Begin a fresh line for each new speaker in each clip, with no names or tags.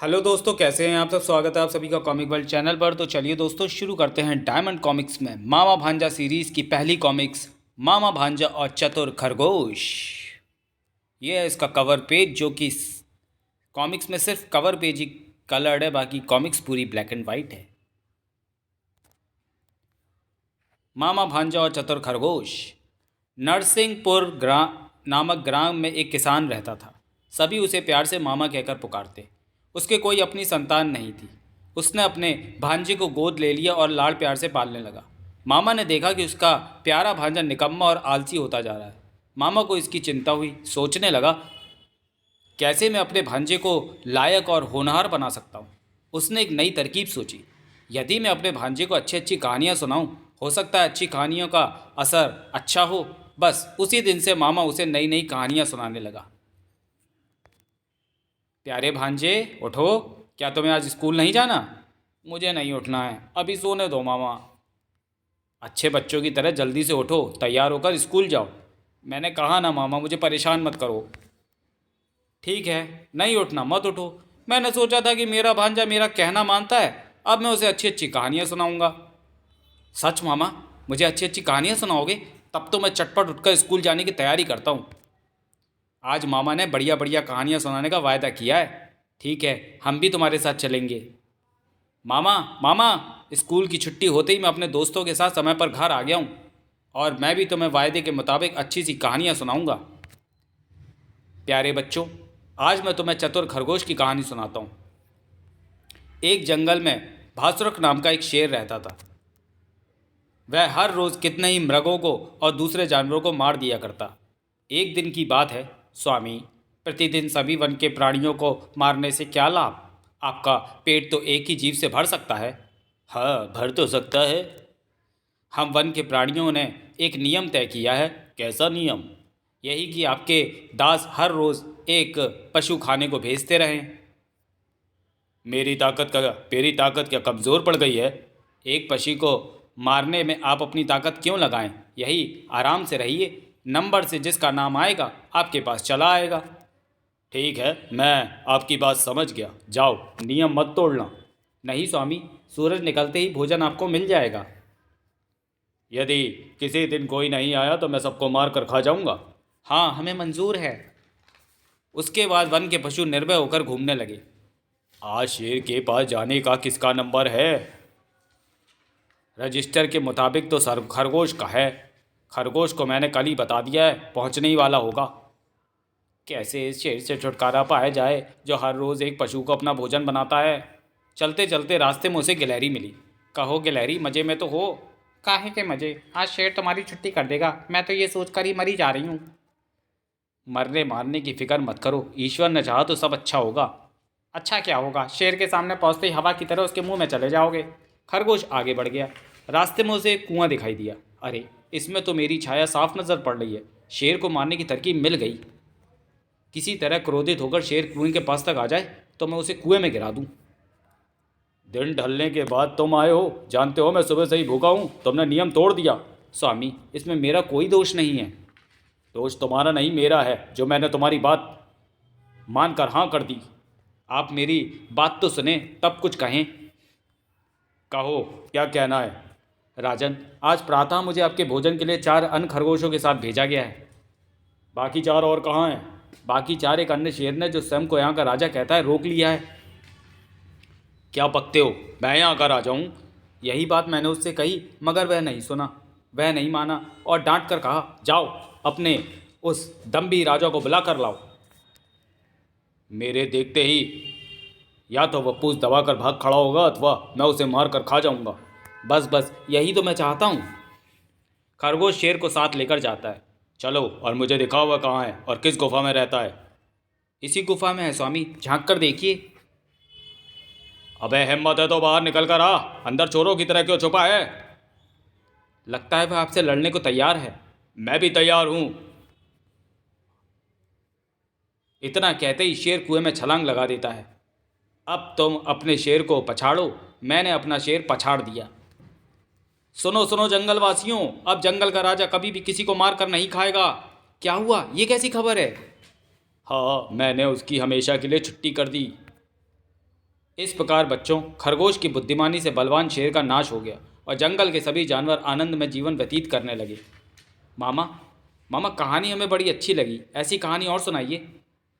Hello दोस्तों, कैसे हैं आप सब। स्वागत है आप सभी का कॉमिक वर्ल्ड चैनल पर। तो चलिए दोस्तों, शुरू करते हैं डायमंड कॉमिक्स में मामा भांजा सीरीज़ की पहली कॉमिक्स, मामा भांजा और चतुर खरगोश। ये है इसका कवर पेज, जो कि कॉमिक्स में सिर्फ कवर पेज ही कलर्ड है, बाकी कॉमिक्स पूरी ब्लैक एंड वाइट है। मामा भांजा और चतुर खरगोश। नरसिंहपुर नामक ग्राम में एक किसान रहता था। सभी उसे प्यार से मामा कहकर पुकारते। उसके कोई अपनी संतान नहीं थी। उसने अपने भांजे को गोद ले लिया और लाड़ प्यार से पालने लगा। मामा ने देखा कि उसका प्यारा भांजा निकम्मा और आलसी होता जा रहा है। मामा को इसकी चिंता हुई। सोचने लगा, कैसे मैं अपने भांजे को लायक और होनहार बना सकता हूँ। उसने एक नई तरकीब सोची। यदि मैं अपने भांजे को अच्छी अच्छी कहानियाँ सुनाऊँ, हो सकता है अच्छी कहानियों का असर अच्छा हो। बस उसी दिन से मामा उसे नई नई कहानियाँ सुनाने लगा। प्यारे भांजे, उठो। क्या तुम्हें आज स्कूल नहीं जाना? मुझे नहीं उठना है, अभी सोने दो मामा। अच्छे बच्चों की तरह जल्दी से उठो, तैयार होकर स्कूल जाओ। मैंने कहा ना मामा, मुझे परेशान मत करो। ठीक है, नहीं उठना मत उठो। मैंने सोचा था कि मेरा भांजा मेरा कहना मानता है, अब मैं उसे अच्छी अच्छी कहानियाँ सुनाऊंगा। सच मामा, मुझे अच्छी अच्छी कहानियाँ सुनाओगे? तब तो मैं चटपट उठकर स्कूल जाने की तैयारी करता हूँ। आज मामा ने बढ़िया बढ़िया कहानियाँ सुनाने का वायदा किया है। ठीक है, हम भी तुम्हारे साथ चलेंगे। मामा मामा, स्कूल की छुट्टी होते ही मैं अपने दोस्तों के साथ समय पर घर आ गया हूँ, और मैं भी तुम्हें वायदे के मुताबिक अच्छी सी कहानियाँ सुनाऊंगा। प्यारे बच्चों, आज मैं तुम्हें चतुर खरगोश की कहानी सुनाता हूँ। एक जंगल में भासुरक नाम का एक शेर रहता था। वह हर रोज़ कितने ही मृगों को और दूसरे जानवरों को मार दिया करता। एक दिन की बात है, स्वामी, प्रतिदिन सभी वन के प्राणियों को मारने से क्या लाभ? आपका पेट तो एक ही जीव से भर सकता है। हाँ, भर तो सकता है। हम वन के प्राणियों ने एक नियम तय किया है। कैसा नियम? यही कि आपके दास हर रोज़ एक पशु खाने को भेजते रहें। मेरी ताकत क्या कमज़ोर पड़ गई है? एक पक्षी को मारने में आप अपनी ताकत क्यों लगाएं? यही आराम से रहिए। नंबर से जिसका नाम आएगा आपके पास चला आएगा। ठीक है, मैं आपकी बात समझ गया। जाओ, नियम मत तोड़ना। नहीं स्वामी, सूरज निकलते ही भोजन आपको मिल जाएगा। यदि किसी दिन कोई नहीं आया तो मैं सबको मार कर खा जाऊंगा। हाँ, हमें मंजूर है। उसके बाद वन के पशु निर्भय होकर घूमने लगे। आज शेर के पास जाने का किसका नंबर है? रजिस्टर के मुताबिक तो सर खरगोश का है। खरगोश को मैंने कल ही बता दिया है, पहुंचने ही वाला होगा। कैसे इस शेर से छुटकारा पाया जाए जो हर रोज़ एक पशु को अपना भोजन बनाता है? चलते चलते रास्ते में उसे गिलहरी मिली। कहो गिलहरी, मज़े में तो हो? काहे के मज़े, आज शेर तुम्हारी छुट्टी कर देगा। मैं तो ये सोचकर ही मरी जा रही हूँ। मरने मारने की फिक्र मत करो, ईश्वर ने चाहा तो सब अच्छा होगा। अच्छा क्या होगा? शेर के सामने पहुंचते ही हवा की तरह उसके मुंह में चले जाओगे। खरगोश आगे बढ़ गया। रास्ते में उसे एक कुआं दिखाई दिया। अरे, इसमें तो मेरी छाया साफ नजर पड़ रही है। शेर को मारने की तरकीब मिल गई। किसी तरह क्रोधित होकर शेर कुएं के पास तक आ जाए तो मैं उसे कुएं में गिरा दूं। दिन ढलने के बाद तुम आए हो। जानते हो मैं सुबह से ही भूखा हूँ, तुमने नियम तोड़ दिया। स्वामी, इसमें मेरा कोई दोष नहीं है। दोष तुम्हारा नहीं, मेरा है, जो मैंने तुम्हारी बात मानकर हाँ कर दी। आप मेरी बात तो सुने तब कुछ कहें। कहो, क्या कहना है? राजन, आज प्रातः मुझे आपके भोजन के लिए 4 अन्य खरगोशों के साथ भेजा गया है। बाकी 4 और कहाँ हैं? बाकी 4 एक अन्य शेर ने, जो स्वयं को यहाँ का राजा कहता है, रोक लिया है। क्या पकते हो? मैं यहाँ का राजा हूँ। यही बात मैंने उससे कही, मगर वह नहीं सुना। वह नहीं माना और डांट कर कहा, जाओ अपने उस दम्भी राजा को बुला कर लाओ। मेरे देखते ही या तो वह पूछ दबा कर भाग खड़ा होगा, अथवा मैं उसे मार कर खा जाऊंगा। बस बस, यही तो मैं चाहता हूँ। खरगोश शेर को साथ लेकर जाता है। चलो और मुझे दिखाओ वह कहाँ है और किस गुफा में रहता है। इसी गुफा में है स्वामी, झांक कर देखिए। अबे हिम्मत है तो बाहर निकल कर आ, अंदर चोरों की तरह क्यों छुपा है? लगता है वह आपसे लड़ने को तैयार है। मैं भी तैयार हूँ। इतना कहते ही शेर कुएं में छलांग लगा देता है। अब तुम अपने शेर को पछाड़ो। मैंने अपना शेर पछाड़ दिया। सुनो सुनो जंगलवासियों, अब जंगल का राजा कभी भी किसी को मार कर नहीं खाएगा। क्या हुआ? ये कैसी खबर है? हाँ, मैंने उसकी हमेशा के लिए छुट्टी कर दी। इस प्रकार बच्चों, खरगोश की बुद्धिमानी से बलवान शेर का नाश हो गया और जंगल के सभी जानवर आनंद में जीवन व्यतीत करने लगे। मामा, मामा, कहानी हमें बड़ी अच्छी लगी, ऐसी कहानी और सुनाइए।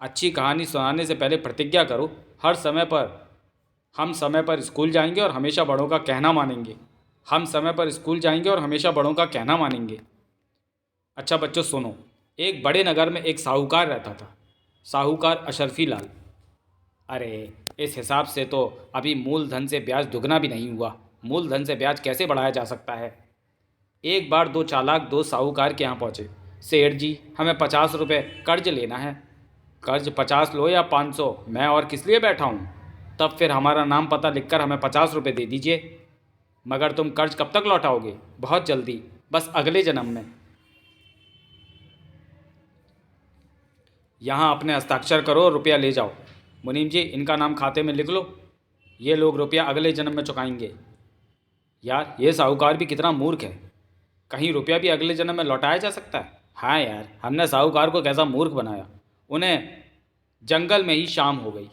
अच्छी कहानी सुनाने से पहले प्रतिज्ञा करो, हर समय पर हम समय पर स्कूल जाएंगे और हमेशा बड़ों का कहना मानेंगे। हम समय पर स्कूल जाएंगे और हमेशा बड़ों का कहना मानेंगे। अच्छा बच्चों सुनो। एक बड़े नगर में एक साहूकार रहता था, साहूकार अशरफी लाल। अरे, इस हिसाब से तो अभी मूलधन से ब्याज दुगना भी नहीं हुआ। मूलधन से ब्याज कैसे बढ़ाया जा सकता है? एक बार दो चालाक दोस्त साहूकार के यहाँ पहुँचे। सेठ जी, हमें 50 रुपये कर्ज लेना है। कर्ज 50 लो या 500, मैं और किस लिए बैठा हूँ। तब फिर हमारा नाम पता लिखकर हमें 50 रुपये दे दीजिए। मगर तुम कर्ज कब तक लौटाओगे? बहुत जल्दी, बस अगले जन्म में। यहाँ अपने हस्ताक्षर करो और रुपया ले जाओ। मुनीम जी, इनका नाम खाते में लिख लो। ये लोग रुपया अगले जन्म में चुकाएंगे। यार, ये साहूकार भी कितना मूर्ख है। कहीं रुपया भी अगले जन्म में लौटाया जा सकता है? हाँ यार, हमने साहूकार को कैसा मूर्ख बनाया। उन्हें जंगल में ही शाम हो गई।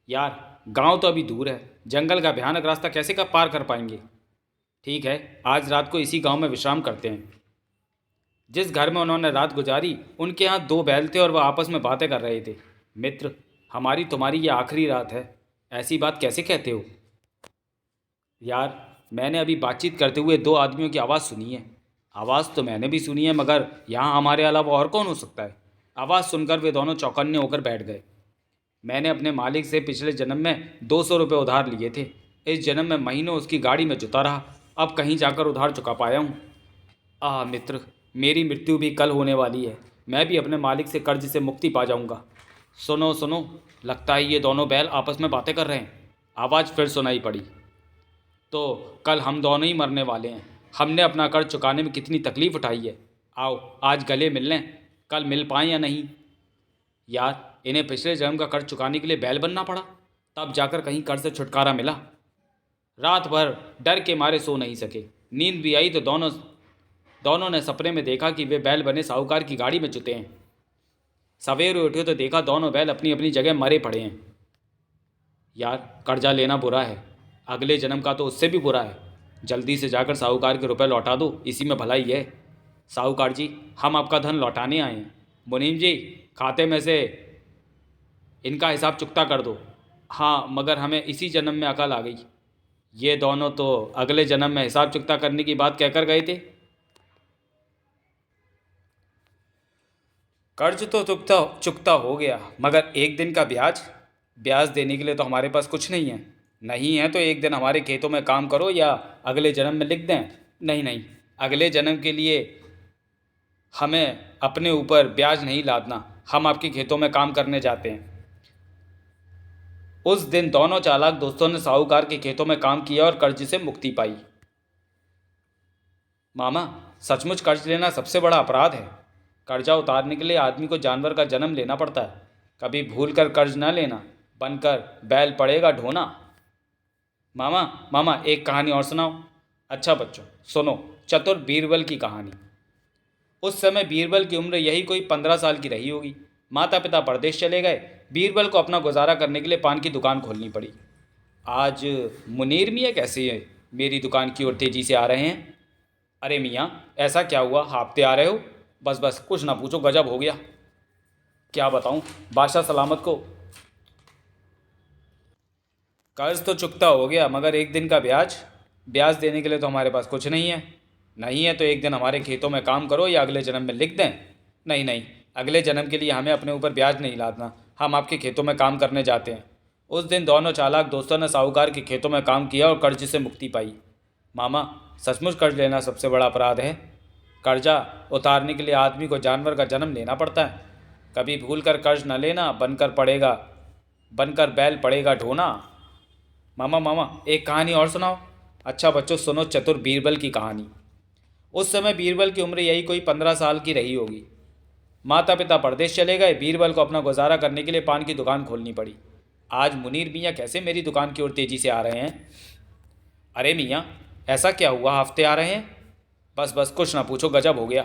यार, गांव तो अभी दूर है, जंगल का भयानक रास्ता कैसे कर पार कर पाएंगे। ठीक है, आज रात को इसी गांव में विश्राम करते हैं। जिस घर में उन्होंने रात गुजारी, उनके यहाँ 2 बैल थे और वह आपस में बातें कर रहे थे। मित्र, हमारी तुम्हारी ये आखिरी रात है, ऐसी बात कैसे कहते हो? यार, मैंने अभी बातचीत करते हुए 2 आदमियों की आवाज़ सुनी है। आवाज़ तो मैंने भी सुनी है, मगर यहाँ हमारे अलावा और कौन हो सकता है? आवाज़ सुनकर वे दोनों चौकन्ने होकर बैठ गए। मैंने अपने मालिक से पिछले जन्म में 200 रुपये उधार लिए थे। इस जन्म में महीनों उसकी गाड़ी में जुता रहा, अब कहीं जाकर उधार चुका पाया हूँ। मित्र, मेरी मृत्यु भी कल होने वाली है। मैं भी अपने मालिक से कर्ज से मुक्ति पा जाऊँगा। सुनो सुनो, लगता है ये दोनों बैल आपस में बातें कर रहे हैं। आवाज़ फिर सुनाई पड़ी। तो कल हम दोनों ही मरने वाले हैं। हमने अपना कर्ज चुकाने में कितनी तकलीफ़ उठाई है। आओ आज गले मिल लें, कल मिल पाएँ या नहीं। यार, इन्हें पिछले जन्म का कर्ज चुकाने के लिए बैल बनना पड़ा, तब जाकर कहीं कर्ज से छुटकारा मिला। रात भर डर के मारे सो नहीं सके। नींद भी आई तो दोनों ने सपने में देखा कि वे बैल बने साहूकार की गाड़ी में जुते हैं। सवेरे उठे तो देखा दोनों बैल अपनी अपनी जगह मरे पड़े हैं। यार, कर्जा लेना बुरा है, अगले जन्म का तो उससे भी बुरा है। जल्दी से जाकर साहूकार के रुपए लौटा दो, इसी में भलाई है। साहूकार जी, हम आपका धन लौटाने आए हैं। मुनीम जी, खाते में से इनका हिसाब चुकता कर दो। हाँ, मगर हमें इसी जन्म में अकल आ गई। ये दोनों तो अगले जन्म में हिसाब चुकता करने की बात कहकर गए थे। कर्ज तो चुकता चुकता हो गया, मगर एक दिन का ब्याज ब्याज देने के लिए तो हमारे पास कुछ नहीं है। नहीं है तो एक दिन हमारे खेतों में काम करो या अगले जन्म में लिख दें। नहीं नहीं, अगले जन्म के लिए हमें अपने ऊपर ब्याज नहीं लादना। हम आपके खेतों में काम करने जाते हैं। उस दिन दोनों चालाक दोस्तों ने साहूकार के खेतों में काम किया और कर्ज से मुक्ति पाई। मामा, सचमुच कर्ज लेना सबसे बड़ा अपराध है। कर्जा उतारने के लिए आदमी को जानवर का जन्म लेना पड़ता है। कभी भूल कर कर्ज न लेना, बनकर बैल पड़ेगा ढोना। मामा, मामा, एक कहानी और सुनाओ। अच्छा बच्चों सुनो, चतुर बीरबल की कहानी। उस समय बीरबल की उम्र यही कोई 15 साल की रही होगी। माता पिता परदेश चले गए। बीरबल को अपना गुजारा करने के लिए पान की दुकान खोलनी पड़ी। आज मुनीर मियाँ कैसे है मेरी दुकान की ओर तेजी से आ रहे हैं। अरे मियाँ, ऐसा क्या हुआ, हाँफते आ रहे हो? बस बस, कुछ ना पूछो, गजब हो गया। क्या बताऊँ, बादशाह सलामत को कर्ज तो चुकता हो गया, मगर एक दिन का ब्याज ब्याज देने के लिए तो हमारे पास कुछ नहीं है। नहीं है तो एक दिन हमारे खेतों में काम करो या अगले जन्म में लिख दें। नहीं नहीं, अगले जन्म के लिए हमें अपने ऊपर ब्याज नहीं लादना। हम आपके खेतों में काम करने जाते हैं। उस दिन दोनों चालाक दोस्तों ने साहूकार के खेतों में काम किया और कर्ज से मुक्ति पाई। मामा, सचमुच कर्ज लेना सबसे बड़ा अपराध है। कर्जा उतारने के लिए आदमी को जानवर का जन्म लेना पड़ता है। कभी भूल कर कर्ज न लेना, बनकर बैल पड़ेगा ढोना। मामा, मामा, एक कहानी और सुनाओ। अच्छा बच्चों सुनो, चतुर बीरबल की कहानी। उस समय बीरबल की उम्र यही कोई 15 साल की रही होगी। माता पिता परदेश चले गए। बीरबल को अपना गुजारा करने के लिए पान की दुकान खोलनी पड़ी। आज मुनीर मियाँ कैसे मेरी दुकान की ओर तेजी से आ रहे हैं। अरे मियाँ, ऐसा क्या हुआ, हफ्ते आ रहे हैं? बस बस, कुछ ना पूछो, गजब हो गया।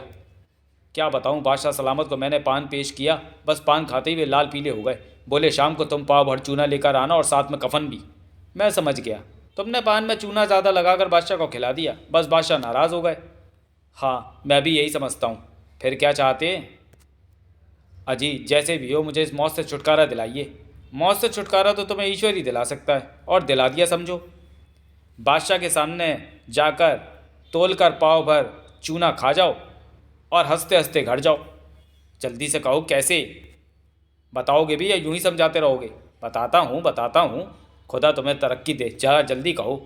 क्या बताऊँ, बादशाह सलामत को मैंने पान पेश किया, बस पान खाते ही वे लाल पीले हो गए। बोले शाम को तुम पाव भर चूना लेकर आना और साथ में कफन भी। मैं समझ गया, तुमने पान में चूना ज़्यादा लगाकर बादशाह को खिला दिया, बस बादशाह नाराज़ हो गए। हाँ, मैं भी यही समझता हूँ। फिर क्या चाहते हैं? अजी जैसे भी हो मुझे इस मौत से छुटकारा दिलाइए। मौत से छुटकारा तो तुम्हें ईश्वर ही दिला सकता है, और दिला दिया समझो। बादशाह के सामने जाकर तोल कर पाव भर चूना खा जाओ और हंसते हंसते घर जाओ। जल्दी से कहो कैसे? बताओगे भी या यूं ही समझाते रहोगे? बताता हूँ, खुदा तुम्हें तरक्की दे, जरा जल्दी कहो।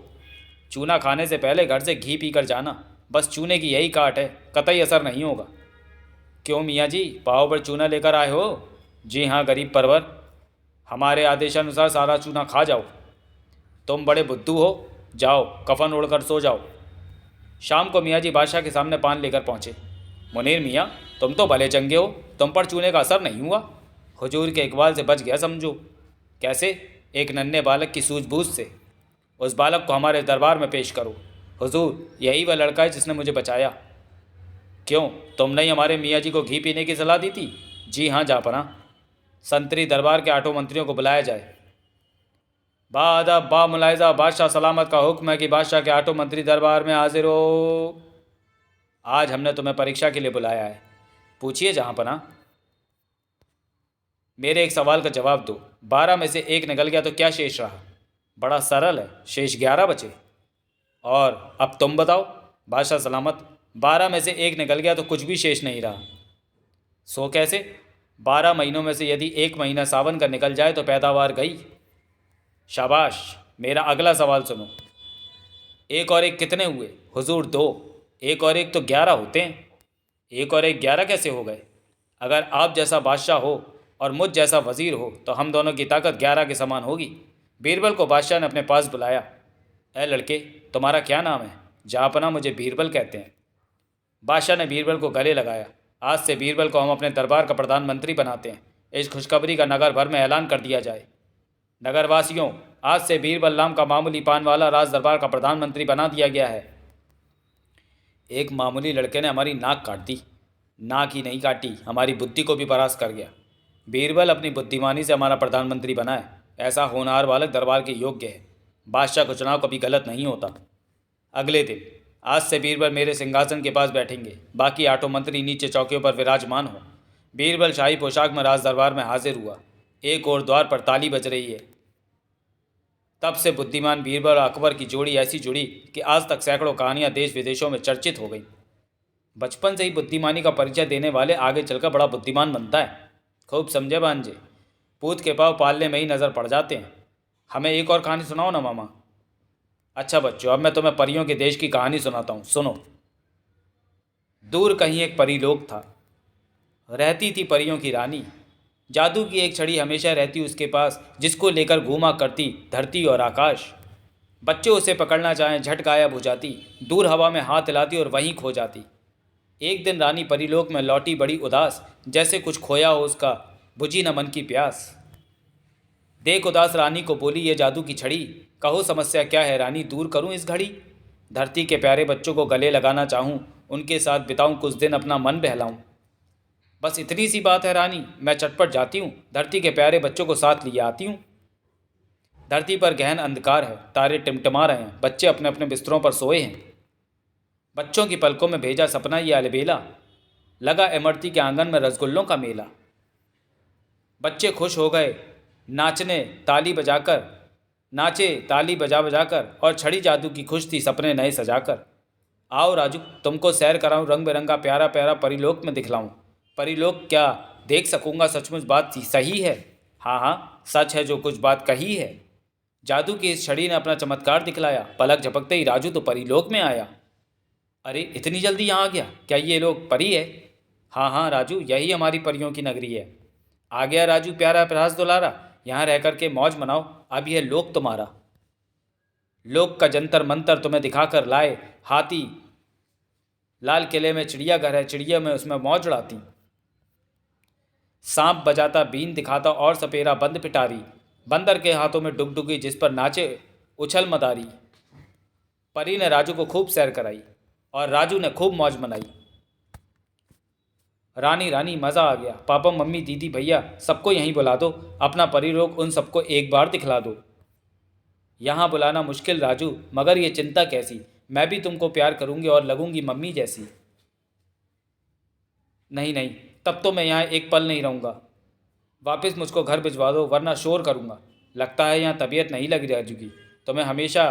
चूना खाने से पहले घर से घी पी कर जाना, बस चूने की यही काट है, कतई असर नहीं होगा। क्यों मियाँ जी, पाव भर चूना लेकर आए हो? जी हाँ गरीब परवर, हमारे आदेशानुसार सारा चूना खा जाओ। तुम बड़े बुद्धू हो, जाओ कफन ओढ़कर सो जाओ। शाम को मियाँ जी बादशाह के सामने पान लेकर पहुँचे। मुनीर मियाँ, तुम तो भले चंगे हो, तुम पर चूने का असर नहीं हुआ। हुजूर के इकबाल से बच गया समझो। कैसे? एक नन्हे बालक की सूझबूझ से। उस बालक को हमारे दरबार में पेश करो। हुजूर, यही वह लड़का है जिसने मुझे बचाया। क्यों, तुमने ही हमारे मियाँ जी को घी पीने की सलाह दी थी? जी हाँ जापना। संतरी दरबार के 8 मंत्रियों को बुलाया जाए। बादब बा मुलायजा, बादशाह सलामत का हुक्म है कि बादशाह के 8 मंत्री दरबार में हाजिर हो। आज हमने तुम्हें परीक्षा के लिए बुलाया है। पूछिए जहाँपना। मेरे एक सवाल का जवाब दो। 12 में से एक निकल गया तो क्या शेष रहा? बड़ा सरल है, शेष 11 बचे। और अब तुम बताओ। बादशाह सलामत, 12 में से एक निकल गया तो कुछ भी शेष नहीं रहा। सो कैसे? 12 महीनों में से यदि एक महीना सावन का निकल जाए तो पैदावार गई। शाबाश। मेरा अगला सवाल सुनो। एक और एक कितने हुए? हुजूर 2। एक और एक तो 11 होते हैं। एक और एक 11 कैसे हो गए? अगर आप जैसा बादशाह हो और मुझ जैसा वजीर हो तो हम दोनों की ताकत 11 के समान होगी। बीरबल को बादशाह ने अपने पास बुलाया। ए लड़के, तुम्हारा क्या नाम है? जहाँपना, मुझे बीरबल कहते हैं। बादशाह ने बीरबल को गले लगाया। आज से बीरबल को हम अपने दरबार का प्रधानमंत्री बनाते हैं। इस खुशखबरी का नगर भर में ऐलान कर दिया जाए। नगरवासियों, आज से बीरबल नाम का मामूली पान वाला राज दरबार का प्रधानमंत्री बना दिया गया है। एक मामूली लड़के ने हमारी नाक काट दी। नाक ही नहीं काटी, हमारी बुद्धि को भी परास्त कर गया। बीरबल अपनी बुद्धिमानी से हमारा प्रधानमंत्री बना है। ऐसा होनहार बालक दरबार के योग्य है। बादशाह का चुनाव कभी गलत नहीं होता। अगले दिन आज से बीरबल मेरे सिंहासन के पास बैठेंगे, बाकी 8 मंत्री नीचे चौकियों पर विराजमान हो। बीरबल शाही पोशाक में राज दरबार में हाजिर हुआ। एक और द्वार पर ताली बज रही है। तब से बुद्धिमान बीरबल और अकबर की जोड़ी ऐसी जुड़ी कि आज तक सैकड़ों कहानियां देश विदेशों में चर्चित हो गई। बचपन से ही बुद्धिमानी का परिचय देने वाले आगे चलकर बड़ा बुद्धिमान बनता है। खूब समझे भांजे, पूत के पाँव पालने में ही नज़र पड़ जाते हैं। हमें एक और कहानी सुनाओ ना मामा। अच्छा बच्चों, अब मैं तुम्हें परियों के देश की कहानी सुनाता हूँ, सुनो। दूर कहीं एक परीलोक था। रहती थी परियों की रानी। जादू की एक छड़ी हमेशा रहती उसके पास, जिसको लेकर घूमा करती धरती और आकाश। बच्चे उसे पकड़ना चाहें झट गायब हो जाती, दूर हवा में हाथ हिलाती और वहीं खो जाती। एक दिन रानी परीलोक में लौटी बड़ी उदास, जैसे कुछ खोया हो उसका, बुझी न मन की प्यास। देख उदास रानी को बोली ये जादू की छड़ी, कहो समस्या क्या है रानी, दूर करूं इस घड़ी। धरती के प्यारे बच्चों को गले लगाना चाहूं, उनके साथ बिताऊं कुछ दिन अपना मन बहलाऊं। बस इतनी सी बात है रानी, मैं चटपट जाती हूँ, धरती के प्यारे बच्चों को साथ लिए आती हूँ। धरती पर गहन अंधकार है, तारे टिमटिमा रहे हैं, बच्चे अपने अपने बिस्तरों पर सोए हैं। बच्चों की पलकों में भेजा सपना ये अलबेला, लगा इमरती के आंगन में रसगुल्लों का मेला। बच्चे खुश हो गए, नाचने ताली बजाकर, नाचे ताली बजा बजाकर, और छड़ी जादू की खुश थी सपने नए सजाकर। आओ राजू, तुमको सैर कराऊं, रंग बिरंगा प्यारा प्यारा परिलोक में दिखलाऊं। परिलोक क्या देख सकूंगा, सचमुच बात सही है। हाँ हाँ, सच है जो कुछ बात कही है। जादू की इस छड़ी ने अपना चमत्कार दिखलाया, पलक झपकते ही राजू तो परिलोक में आया। अरे इतनी जल्दी यहाँ आ गया, क्या ये लोग परी है? हाँ हाँ राजू, यही हमारी परियों की नगरी है। आ गया राजू प्यारा प्रयास दुलारा, यहाँ रह कर के मौज मनाओ, अब यह लोक तुम्हारा। लोक का जंतर मंतर तुम्हें दिखाकर लाए हाथी, लाल किले में चिड़ियाघर है, चिड़िया में उसमें मौज उड़ाती। सांप बजाता बीन दिखाता और सपेरा बंद पिटारी, बंदर के हाथों में डुगडुगी जिस पर नाचे उछल मदारी। परी ने राजू को खूब सैर कराई और राजू ने खूब मौज मनाई। रानी रानी मज़ा आ गया। पापा मम्मी दीदी भैया सबको यहीं बुला दो, अपना परिरोग उन सबको एक बार दिखला दो। यहाँ बुलाना मुश्किल राजू, मगर ये चिंता कैसी, मैं भी तुमको प्यार करूँगी और लगूंगी मम्मी जैसी। नहीं नहीं, तब तो मैं यहाँ एक पल नहीं रहूँगा। वापस मुझको घर भिजवा दो वरना शोर करूँगा। लगता है यहाँ तबीयत नहीं लग राजू की। तो मैं हमेशा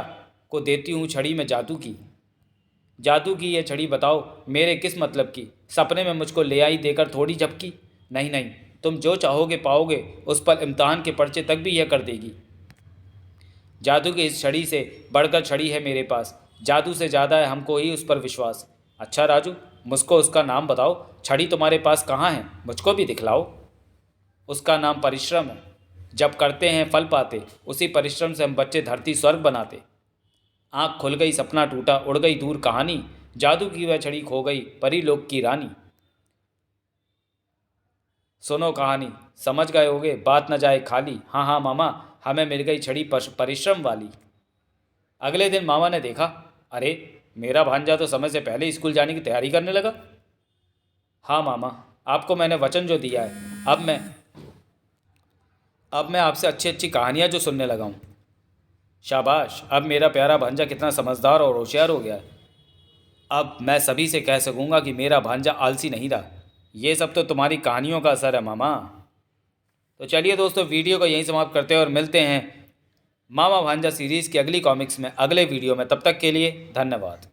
को देती हूँ छड़ी में जादू की। जादू की ये छड़ी बताओ मेरे किस मतलब की, सपने में मुझको ले आई देकर थोड़ी झपकी। नहीं नहीं, तुम जो चाहोगे पाओगे, उस पर इम्तहान के पर्चे तक भी यह कर देगी। जादू की इस छड़ी से बढ़कर छड़ी है मेरे पास, जादू से ज़्यादा है हमको ही उस पर विश्वास। अच्छा राजू, मुझको उसका नाम बताओ, छड़ी तुम्हारे पास कहाँ है, मुझको भी दिखलाओ। उसका नाम परिश्रम है, जब करते हैं फल पाते, उसी परिश्रम से हम बच्चे धरती स्वर्ग बनाते। आँख खुल गई सपना टूटा, उड़ गई दूर कहानी, जादू की वह छड़ी खो गई परी लोक की रानी। सुनो कहानी, समझ गए होगे बात न जाए खाली। हाँ हाँ मामा, हमें मिल गई छड़ी परिश्रम वाली। अगले दिन मामा ने देखा, अरे मेरा भांजा तो समय से पहले स्कूल जाने की तैयारी करने लगा। हाँ मामा, आपको मैंने वचन जो दिया है, अब मैं आपसे अच्छी अच्छी कहानियाँ जो सुनने लगा हूँ। शाबाश, अब मेरा प्यारा भांजा कितना समझदार और होशियार हो गया है। अब मैं सभी से कह सकूँगा कि मेरा भांजा आलसी नहीं रहा। ये सब तो तुम्हारी कहानियों का असर है मामा। तो चलिए दोस्तों, वीडियो को यहीं समाप्त करते हैं और मिलते हैं मामा भांजा सीरीज़ की अगली कॉमिक्स में अगले वीडियो में। तब तक के लिए धन्यवाद।